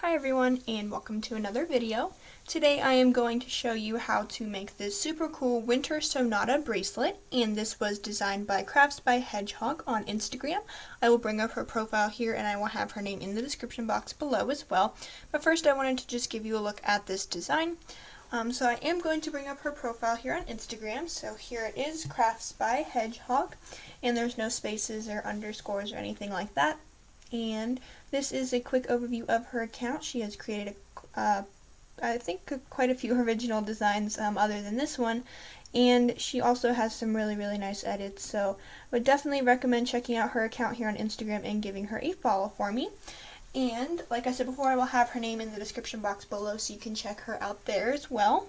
Hi everyone, and welcome to another video. Today I am going to show you how to make this super cool winter Sonata bracelet, and this was designed by Crafts by Hedgehog on Instagram. I will bring up her profile here and I will have her name in the description box below as well. But first I wanted to just give you a look at this design. So I am going to bring up her profile here on Instagram. So here it is, Crafts by Hedgehog, and there's no spaces or underscores or anything like that. And this is a quick overview of her account. She has created, I think, quite a few original designs other than this one, and she also has some really nice edits, so I would definitely recommend checking out her account here on Instagram and giving her a follow for me. And like I said before, I will have her name in the description box below so you can check her out there as well.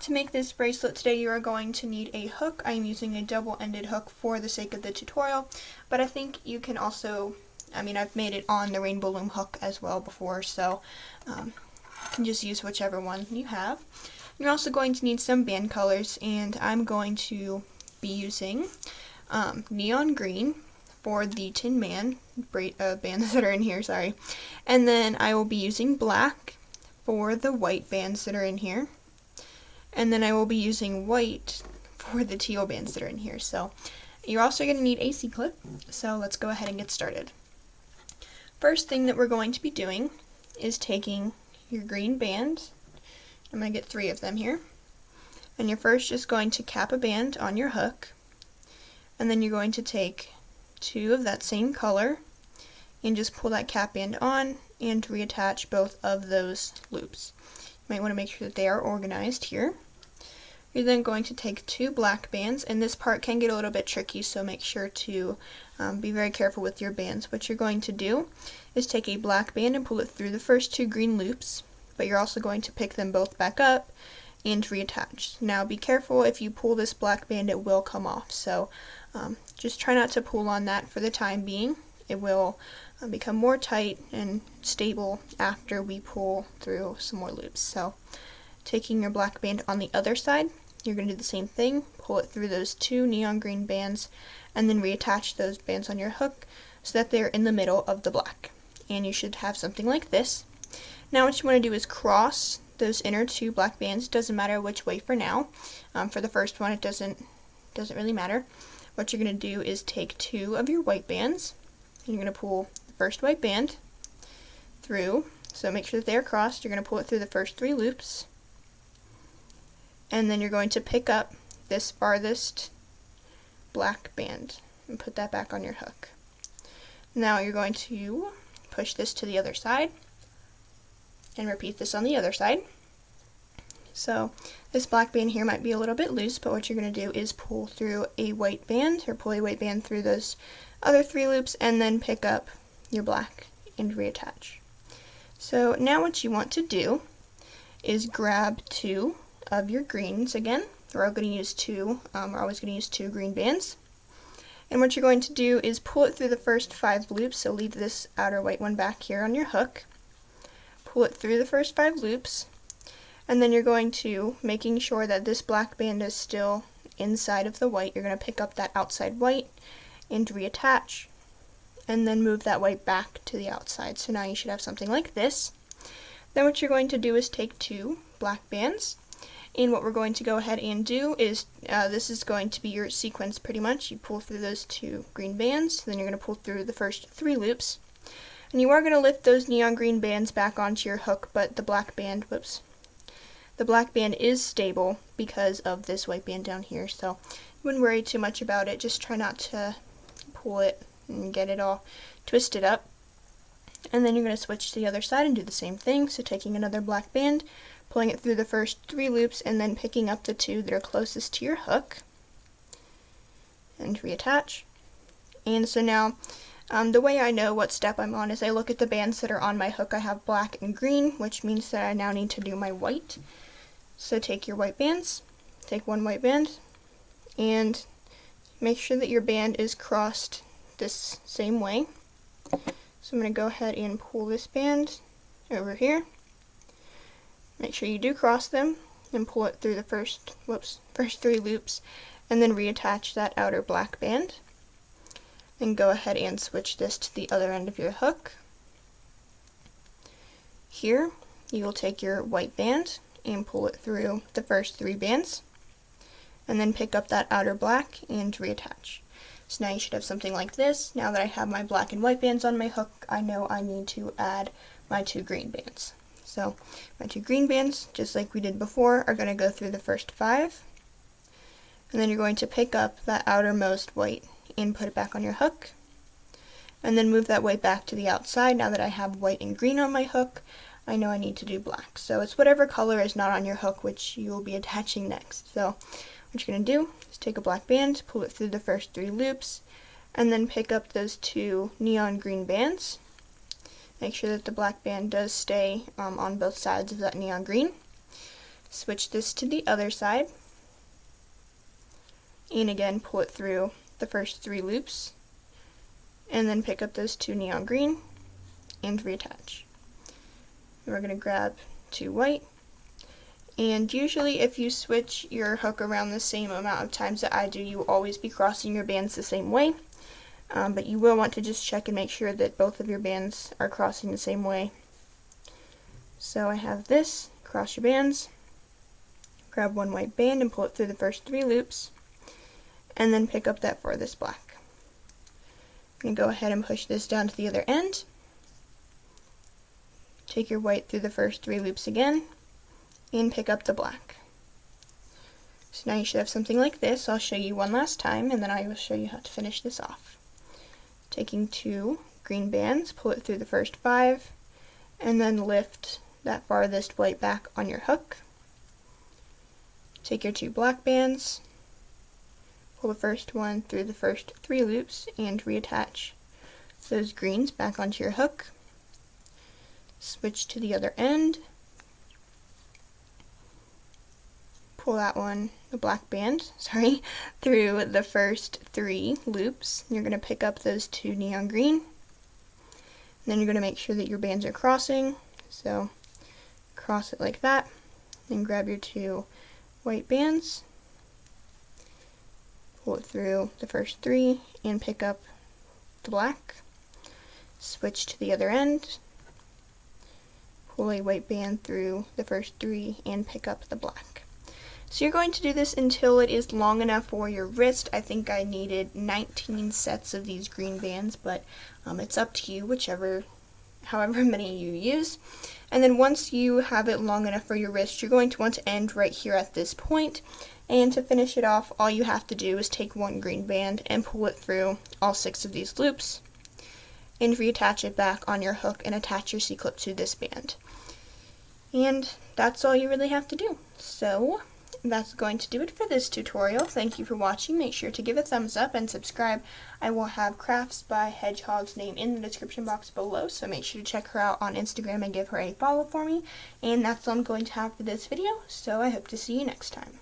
To make this bracelet today, you are going to need a hook. I am using a double-ended hook for the sake of the tutorial, but I think you can also, I've made it on the rainbow loom hook as well before, so you can just use whichever one you have. You're also going to need some band colors, and I'm going to be using neon green for the Tin Man bands that are in here, sorry. And then I will be using black for the white bands that are in here. And then I will be using white for the teal bands that are in here. So you're also going to need a C-clip, so let's go ahead and get started. First thing that we're going to be doing is taking your green band. I'm going to get 3 of them here. And you're first just going to cap a band on your hook. And then you're going to take 2 of that same color and just pull that cap band on and reattach both of those loops. You might want to make sure that they are organized here. You're then going to take 2 black bands, and this part can get a little bit tricky, so make sure to be very careful with your bands. What you're going to do is take a black band and pull it through the first 2 green loops, but you're also going to pick them both back up and reattach. Now be careful, if you pull this black band it will come off, so just try not to pull on that for the time being. It will become more tight and stable after we pull through some more loops. So taking your black band on the other side, you're going to do the same thing, pull it through those 2 neon green bands, and then reattach those bands on your hook so that they're in the middle of the black. And you should have something like this. Now what you want to do is cross those inner 2 black bands. Doesn't matter which way for now. For the first one it doesn't really matter. What you're going to do is take 2 of your white bands, and you're going to pull the first white band through, so make sure that they are crossed. You're going to pull it through the first 3 loops, and then you're going to pick up this farthest black band and put that back on your hook. Now you're going to push this to the other side and repeat this on the other side. So this black band here might be a little bit loose, but what you're going to do is pull through a white band, or pull a white band through those other 3 loops, and then pick up your black and reattach. So now what you want to do is grab 2 of your greens again. We're always going to use 2 green bands. And what you're going to do is pull it through the first 5 loops, so leave this outer white one back here on your hook. Pull it through the first 5 loops, and then you're going to, making sure that this black band is still inside of the white, you're going to pick up that outside white and reattach, and then move that white back to the outside. So now you should have something like this. Then what you're going to do is take 2 black bands, and what we're going to go ahead and do is, this is going to be your sequence pretty much. You pull through those 2 green bands, then you're going to pull through the first 3 loops, and you are going to lift those neon green bands back onto your hook, but the black band, the black band is stable because of this white band down here, so you wouldn't worry too much about it. Just try not to pull it and get it all twisted up. And then you're going to switch to the other side and do the same thing. So taking another black band, pulling it through the first 3 loops, and then picking up the 2 that are closest to your hook and reattach. And so now the way I know what step I'm on is I look at the bands that are on my hook. I have black and green, which means that I now need to do my white. So take your white bands, take 1 white band, and make sure that your band is crossed this same way. So I'm going to go ahead and pull this band over here. Make sure you do cross them and pull it through the first 3 loops, and then reattach that outer black band. And go ahead and switch this to the other end of your hook. here, you will take your white band and pull it through the first 3 bands, and then pick up that outer black and reattach. So now you should have something like this. Now that I have my black and white bands on my hook, I know I need to add my 2 green bands. So my 2 green bands, just like we did before, are going to go through the first 5, and then you're going to pick up that outermost white and put it back on your hook, and then move that white back to the outside. Now that I have white and green on my hook, I know I need to do black. So it's whatever color is not on your hook which you will be attaching next. So what you're going to do is take a black band, pull it through the first 3 loops, and then pick up those 2 neon green bands. Make sure that the black band does stay on both sides of that neon green. Switch this to the other side, and again pull it through the first 3 loops, and then pick up those 2 neon green and reattach. And we're going to grab 2 white, and usually if you switch your hook around the same amount of times that I do, you will always be crossing your bands the same way, but you will want to just check and make sure that both of your bands are crossing the same way. So I have this, cross your bands, grab 1 white band and pull it through the first 3 loops, and then pick up that farthest black. I'm going to go ahead and push this down to the other end. Take your white through the first 3 loops again, and pick up the black. So now you should have something like this. I'll show you one last time, and then I will show you how to finish this off. Taking 2 green bands, pull it through the first 5, and then lift that farthest white back on your hook. Take your 2 black bands, pull the first one through the first 3 loops, and reattach those greens back onto your hook. Switch to the other end, pull that one, the black band, through the first 3 loops. You're going to pick up those 2 neon green, and then you're going to make sure that your bands are crossing, so cross it like that, then grab your 2 white bands, pull it through the first 3, and pick up the black. Switch to the other end, pull a white band through the first 3, and pick up the black. So you're going to do this until it is long enough for your wrist. I think I needed 19 sets of these green bands, but it's up to you, however many you use. And then once you have it long enough for your wrist, you're going to want to end right here at this point. And to finish it off, all you have to do is take 1 green band and pull it through all 6 of these loops, and reattach it back on your hook and attach your C-clip to this band. And that's all you really have to do. So that's going to do it for this tutorial. Thank you for watching. Make sure to give a thumbs up and subscribe. I will have Crafts by Hedgehog's name in the description box below, so make sure to check her out on Instagram and give her a follow for me. And that's all I'm going to have for this video, so I hope to see you next time.